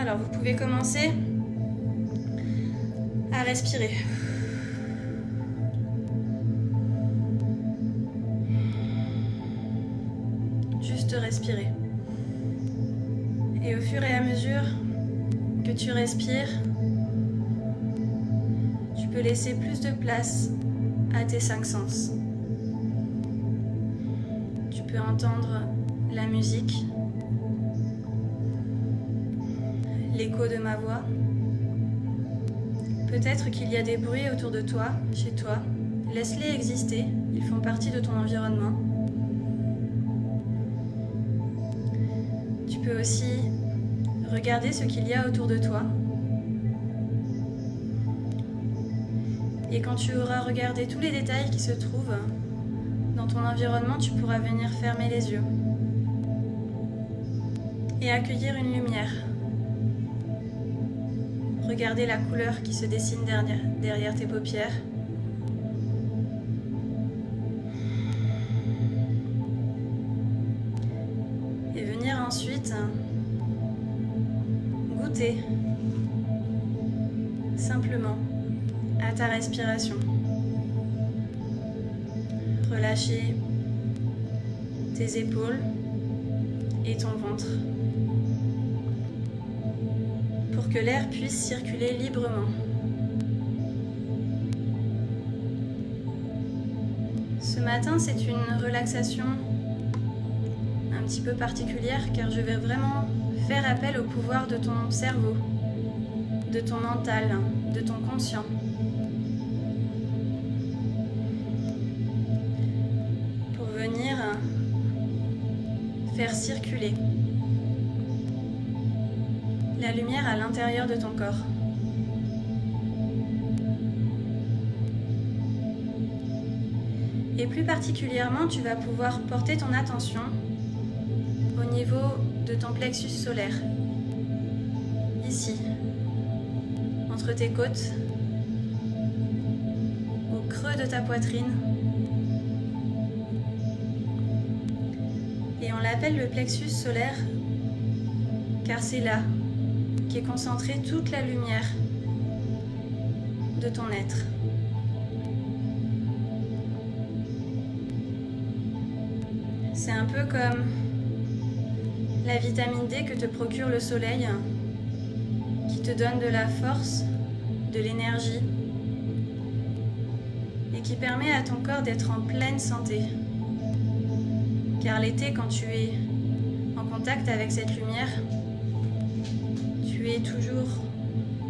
Alors, vous pouvez commencer à respirer. Juste respirer. Et au fur et à mesure que tu respires, tu peux laisser plus de place à tes 5 sens. Tu peux entendre la musique, l'écho de ma voix. Peut-être qu'il y a des bruits autour de toi, chez toi. Laisse-les exister, ils font partie de ton environnement. Tu peux aussi regarder ce qu'il y a autour de toi. Et quand tu auras regardé tous les détails qui se trouvent dans ton environnement, tu pourras venir fermer les yeux et accueillir une lumière. Regardez la couleur qui se dessine derrière tes paupières. Et venir ensuite goûter simplement à ta respiration. Relâcher tes épaules et ton ventre pour que l'air puisse circuler librement. Ce matin, c'est une relaxation un petit peu particulière car je vais vraiment faire appel au pouvoir de ton cerveau, de ton mental, de ton conscient. Pour venir faire circuler la lumière à l'intérieur de ton corps. Et plus particulièrement, tu vas pouvoir porter ton attention au niveau de ton plexus solaire, ici, entre tes côtes, au creux de ta poitrine. Et on l'appelle le plexus solaire car c'est là qu'est concentrée toute la lumière de ton être. C'est un peu comme la vitamine D que te procure le soleil, qui te donne de la force, de l'énergie, et qui permet à ton corps d'être en pleine santé. Car l'été, quand tu es en contact avec cette lumière, tu es toujours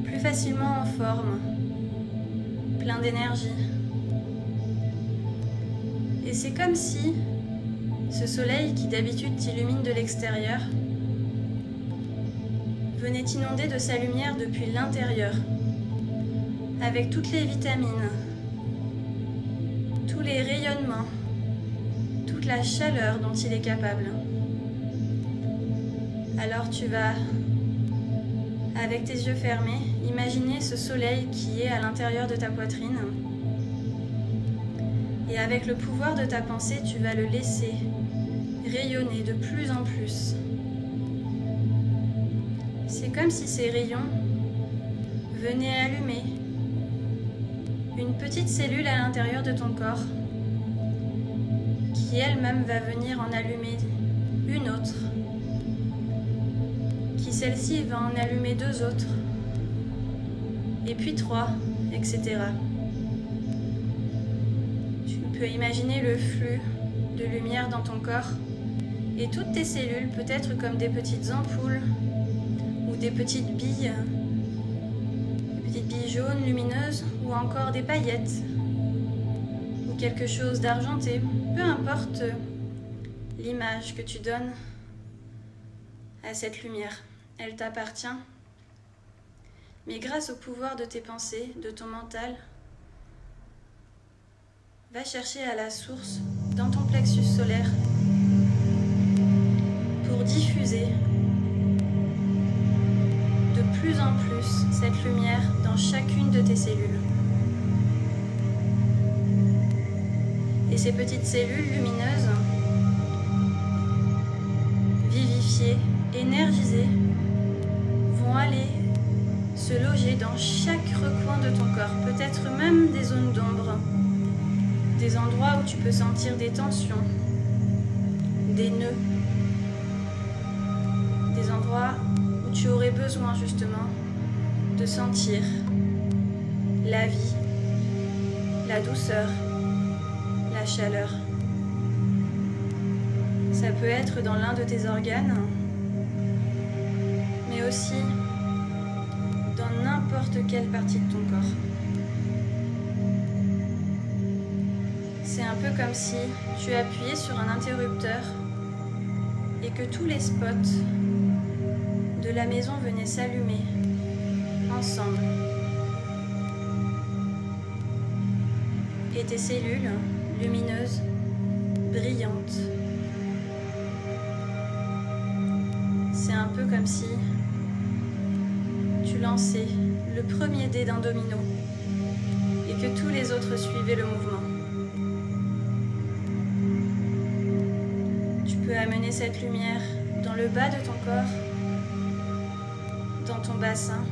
plus facilement en forme, plein d'énergie. Et c'est comme si ce soleil qui d'habitude t'illumine de l'extérieur venait t'inonder de sa lumière depuis l'intérieur, avec toutes les vitamines, tous les rayonnements, toute la chaleur dont il est capable. Alors tu vas, avec tes yeux fermés, imaginer ce soleil qui est à l'intérieur de ta poitrine. Et avec le pouvoir de ta pensée, tu vas le laisser rayonner de plus en plus. C'est comme si ces rayons venaient allumer une petite cellule à l'intérieur de ton corps qui elle-même va venir en allumer une autre, qui celle-ci va en allumer 2 autres, et puis 3, etc. Tu peux imaginer le flux de lumière dans ton corps et toutes tes cellules peut-être comme des petites ampoules ou des petites billes jaunes lumineuses ou encore des paillettes ou quelque chose d'argenté, peu importe l'image que tu donnes à cette lumière, elle t'appartient. Mais grâce au pouvoir de tes pensées, de ton mental, va chercher à la source dans ton plexus solaire pour diffuser de plus en plus cette lumière dans chacune de tes cellules. Et ces petites cellules lumineuses, vivifiées, énergisées, vont aller se loger dans chaque recoin de ton corps, peut-être même des zones d'ombre, des endroits où tu peux sentir des tensions, des nœuds, des endroits où tu aurais besoin justement de sentir la vie, la douceur, la chaleur. Ça peut être dans l'un de tes organes, mais aussi dans n'importe quelle partie de ton corps. C'est un peu comme si tu appuyais sur un interrupteur et que tous les spots de la maison venaient s'allumer ensemble. Et tes cellules lumineuses, brillantes. C'est un peu comme si tu lançais le premier dé d'un domino et que tous les autres suivaient le mouvement. Tu peux amener cette lumière dans le bas de ton corps, dans ton bassin,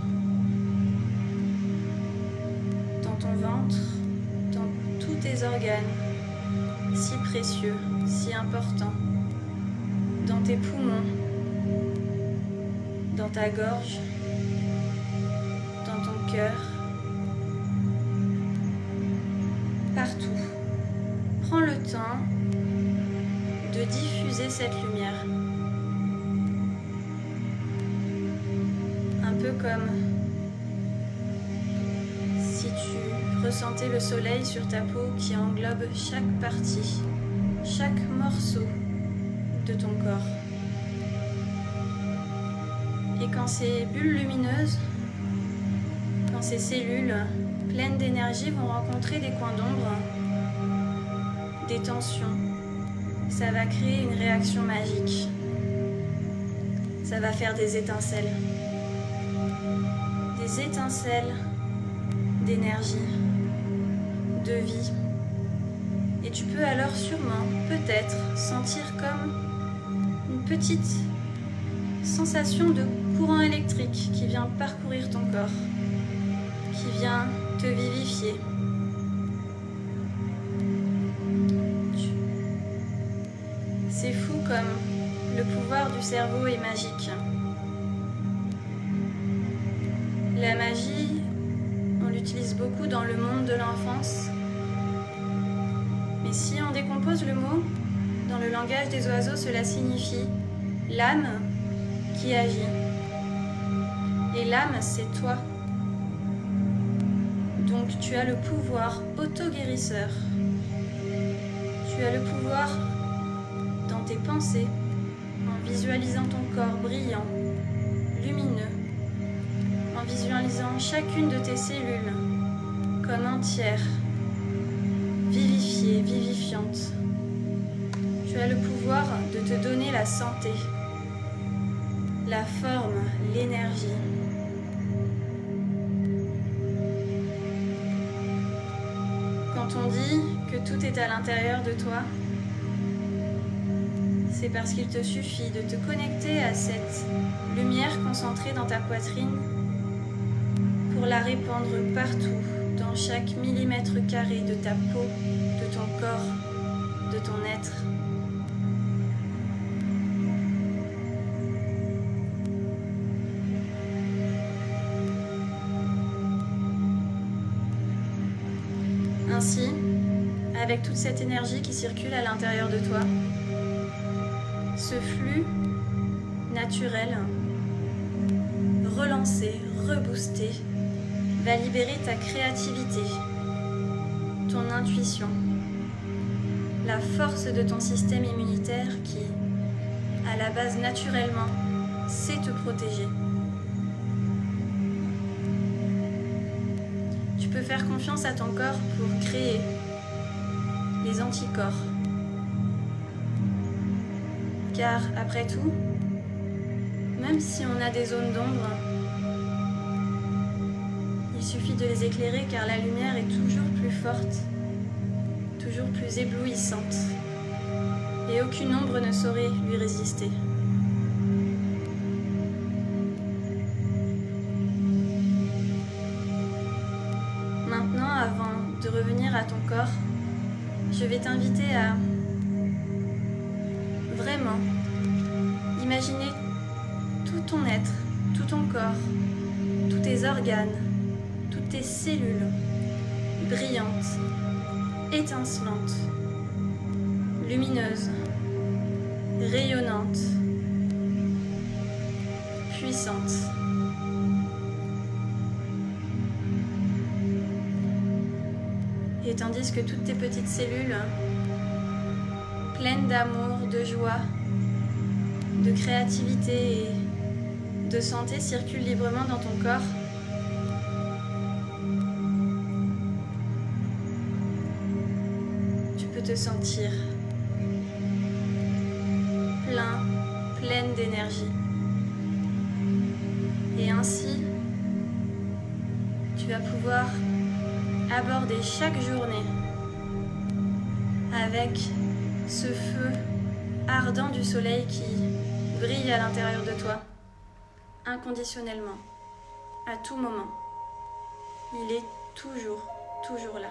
dans ton ventre, dans tous tes organes, si précieux, si importants, dans tes poumons, dans ta gorge, dans ton cœur, partout. Prends le temps de diffuser cette lumière. Un peu comme si tu ressentais le soleil sur ta peau qui englobe chaque partie, chaque morceau de ton corps. Et quand ces bulles lumineuses, quand ces cellules pleines d'énergie vont rencontrer des coins d'ombre, des tensions, ça va créer une réaction magique. Ça va faire des étincelles. Des étincelles d'énergie, de vie. Et tu peux alors sûrement, peut-être, sentir comme une petite sensation de courant électrique qui vient parcourir ton corps, qui vient te vivifier. C'est fou comme le pouvoir du cerveau est magique. La magie, on l'utilise beaucoup dans le monde de l'enfance. Mais si on décompose le mot, dans le langage des oiseaux, cela signifie l'âme qui agit. Et l'âme, c'est toi. Donc tu as le pouvoir auto-guérisseur. Tu as le pouvoir dans tes pensées, en visualisant ton corps brillant, lumineux, en visualisant chacune de tes cellules comme entière, vivifiée, vivifiante. Tu as le pouvoir de te donner la santé, la forme, l'énergie. Quand on dit que tout est à l'intérieur de toi, c'est parce qu'il te suffit de te connecter à cette lumière concentrée dans ta poitrine pour la répandre partout, dans chaque millimètre carré de ta peau, de ton corps, de ton être. Ainsi, avec toute cette énergie qui circule à l'intérieur de toi, ce flux naturel, relancé, reboosté, va libérer ta créativité, ton intuition, la force de ton système immunitaire qui, à la base naturellement, sait te protéger. Tu peux faire confiance à ton corps pour créer les anticorps. Car après tout, même si on a des zones d'ombre, il suffit de les éclairer car la lumière est toujours plus forte, toujours plus éblouissante, et aucune ombre ne saurait lui résister. de revenir à ton corps, je vais t'inviter à vraiment imaginer tout ton être, tout ton corps, tous tes organes, toutes tes cellules brillantes, étincelantes, lumineuses, rayonnantes, puissantes. Et tandis que toutes tes petites cellules, pleines d'amour, de joie, de créativité et de santé, circulent librement dans ton corps, tu peux te sentir pleine d'énergie. Et ainsi, tu vas pouvoir aborder chaque journée avec ce feu ardent du soleil qui brille à l'intérieur de toi, inconditionnellement, à tout moment. Il est toujours là.